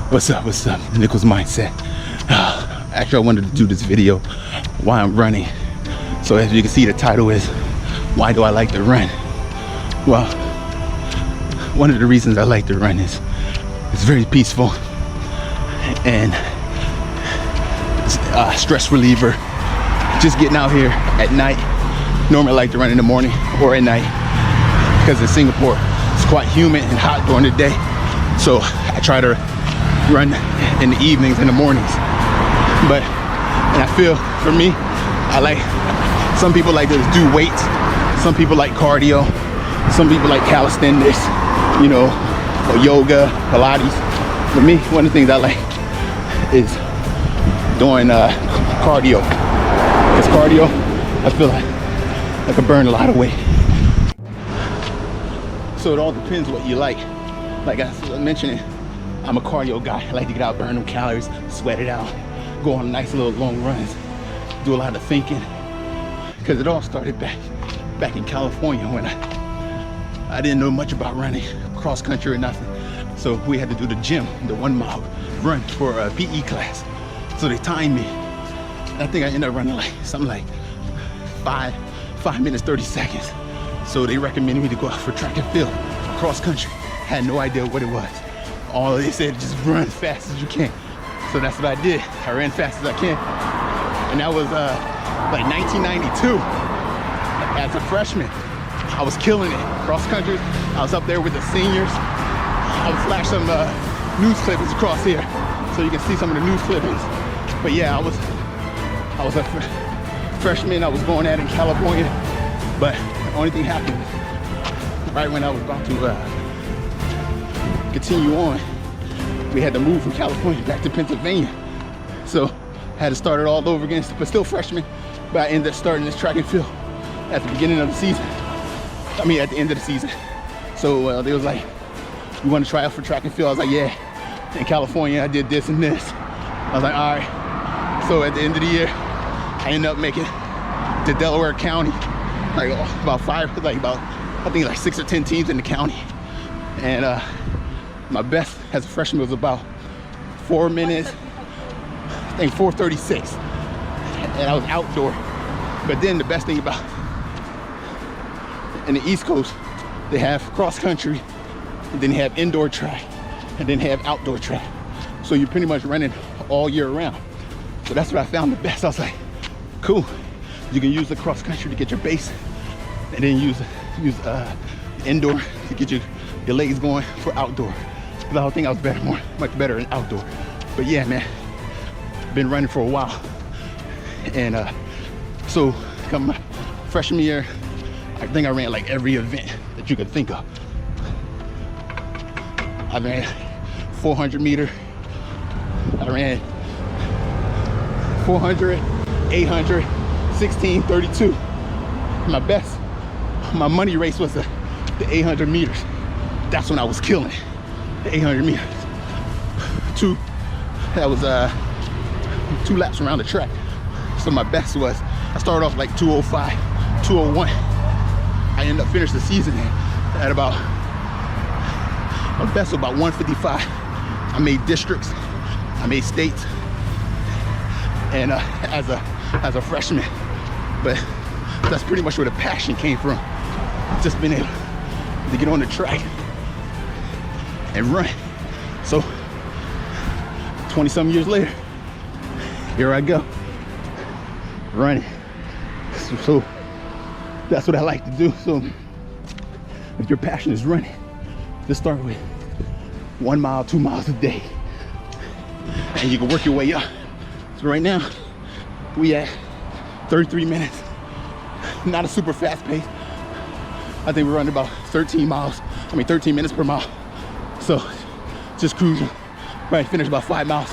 What's up, Nichols Mindset. Actually, I wanted to do this video while I'm running. So as you can see, the title is, why do I like to run? Well, one of the reasons I like to run is it's very peaceful and it's a stress reliever. Just getting out here at night. Normally I like to run in the morning or at night because in Singapore it's quite humid and hot during the day. So I try to run in the evenings and the mornings. And I feel for me, some people like to do weights, some people like cardio, some people like calisthenics, you know, or yoga, Pilates. For me, one of the things I like is doing cardio. Because cardio, I feel like I can burn a lot of weight. So it all depends what you like. Like I was mentioning, I'm a cardio guy. I like to get out, burn them calories, sweat it out, go on nice little long runs, do a lot of thinking. Because it all started back in California when I didn't know much about running, cross country or nothing. So we had to do the gym, the 1 mile run for a PE class. So they timed me. And I think I ended up running something like 5 minutes, 30 seconds. So they recommended me to go out for track and field, cross country. Had no idea what it was. All they said, just run as fast as you can. So that's what I did. I ran fast as I can. And that was like 1992. As a freshman, I was killing it. Cross country, I was up there with the seniors. I would flash some news clippings across here so you can see some of the news clippings. But yeah, I was a freshman. I was going at it in California. But the only thing happened right when I was about to continue on, we had to move from California back to Pennsylvania. So I had to start it all over again, but still freshman. But I ended up starting this track and field at the beginning of the season. I mean, at the end of the season. So they was like, you want to try out for track and field? I was like, yeah. In California, I did this and this. I was like, all right. So at the end of the year, I ended up making to Delaware County, I think 6 or 10 teams in the county. And my best as a freshman was about 4 minutes, I think 4:36. And I was outdoor. But then the best thing about in the East Coast, they have cross country, and then they have indoor track, and then they have outdoor track. So you're pretty much running all year round. So that's what I found the best. I was like, cool. You can use the cross country to get your base, and then use indoor to get your legs going for outdoor. But I think I was much better in outdoor. But yeah, man, been running for a while. And so come my freshman year, I think I ran like every event that you could think of. I ran 400 meter, I ran 400, 800, 16, 32. My money race was the 800 meters. That's when I was killing it, the 800 meters. That was 2 laps around the track. So my best was, I started off like 205, 201. I ended up finishing the season at about, my best was about 155. I made districts, I made states, and as a freshman. But that's pretty much where the passion came from. Just being able to get on the track and run. So 20-some years later, here I go, running. So that's what I like to do. So if your passion is running, just start with 1 mile, 2 miles a day, and you can work your way up. So right now, we at 33 minutes. Not a super fast pace. I think we're running about 13 minutes per mile. So just cruising. Right, finish about 5 miles,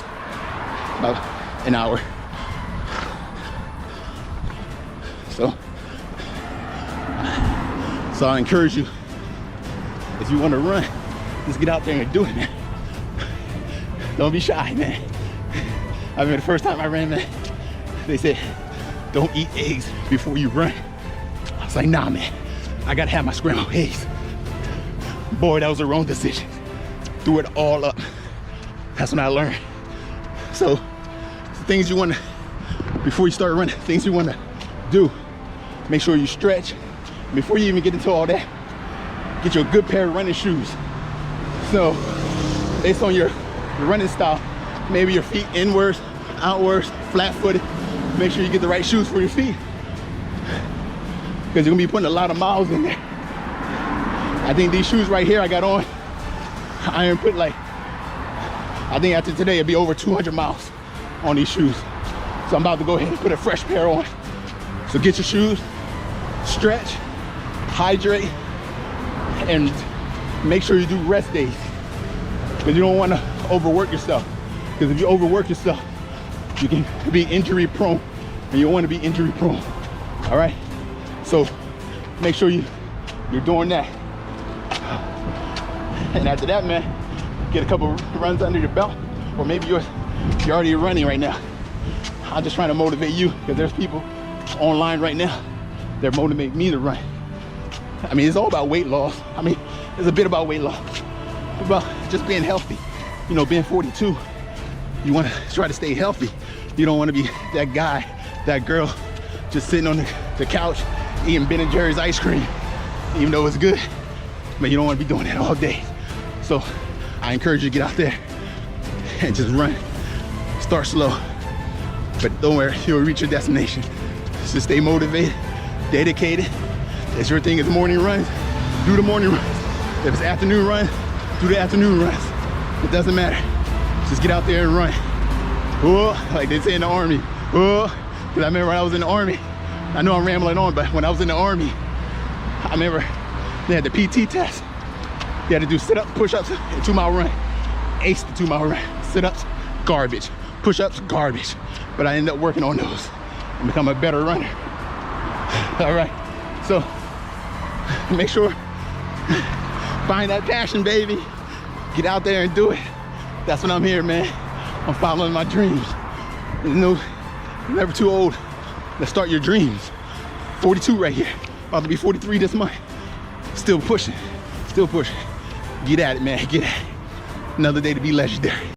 about an hour. So I encourage you, if you want to run, just get out there and do it, man. Don't be shy, man. I remember the first time I ran, man, they said, don't eat eggs before you run. I was like, nah, man, I gotta have my scrambled eggs. Boy, that was the wrong decision. Threw it all up. That's when I learned. So things you want to, before you start running, things you want to do, make sure you stretch. Before you even get into all that, get you a good pair of running shoes. So based on your running style, maybe your feet inwards, outwards, flat-footed, make sure you get the right shoes for your feet, because you're gonna be putting a lot of miles in there. I think these shoes right here I got on, I put like, I think after today it'll be over 200 miles on these shoes. So I'm about to go ahead and put a fresh pair on. So get your shoes, stretch, hydrate, and make sure you do rest days, because you don't want to overwork yourself. Because if you overwork yourself, you can be injury prone, and you don't want to be injury prone. All right, so make sure you're doing that. And after that, man, get a couple runs under your belt, or maybe you're already running right now. I'm just trying to motivate you, because there's people online right now that motivate me to run. I mean, it's all about weight loss. I mean, it's a bit about weight loss, about just being healthy. You know, being 42, you want to try to stay healthy. You don't want to be that guy, that girl, just sitting on the couch eating Ben & Jerry's ice cream, even though it's good, but you don't want to be doing that all day. So I encourage you to get out there and just run. Start slow, but don't worry, you'll reach your destination. So stay motivated, dedicated. If your thing is morning runs, do the morning runs. If it's afternoon runs, do the afternoon runs. It doesn't matter. Just get out there and run. Oh, like they say in the Army. Oh, because I remember when I was in the Army, I know I'm rambling on, but when I was in the Army, I remember they had the PT test. You had to do sit-ups, push-ups, and 2-mile run. Ace the 2-mile run. Sit-ups, garbage. Push-ups, garbage. But I ended up working on those and become a better runner. All right, so make sure, find that passion, baby. Get out there and do it. That's what I'm here, man. I'm following my dreams. You know, you're never too old to start your dreams. 42 right here, about to be 43 this month. Still pushing, still pushing. Get at it, man, get at it. Another day to be legendary.